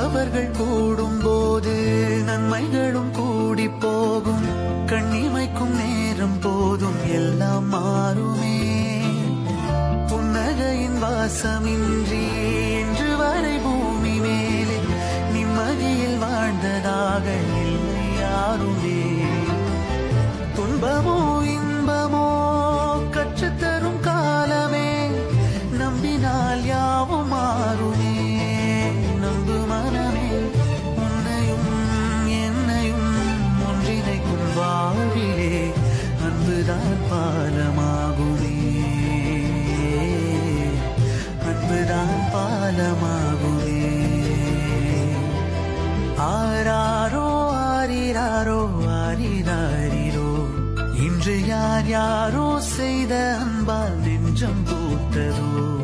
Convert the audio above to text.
நல்லவர்கள் கூடும் போது நன்மைகளும் கூடி போகும். கண்ணிமைக்கும் நேரம் போதும் எல்லாம் மாறுமே. புன்னகையின் வாசமின்றி இன்று வரை பூமி மேலே நிம்மதியில் வாழ்ந்ததாக இல்லை யாருமே. துன்பமோ இன்பமோ கற்றுத்தரும் காலமே, நம்பினால் யாவும் மாறுமே. நம்பு மனமே, உன்னையும் என்னையும் ஒன்றிணைக்கும் வாழ்விலே அன்புதான் பாலமாகுமே. அன்புதான் பாலமாகுமே. ஆராரோ ஆரிராரோ ஆரிராரிரோ, இன்று யார் யாரோ செய்த அன்பால் நெஞ்சம் பூத்ததோ.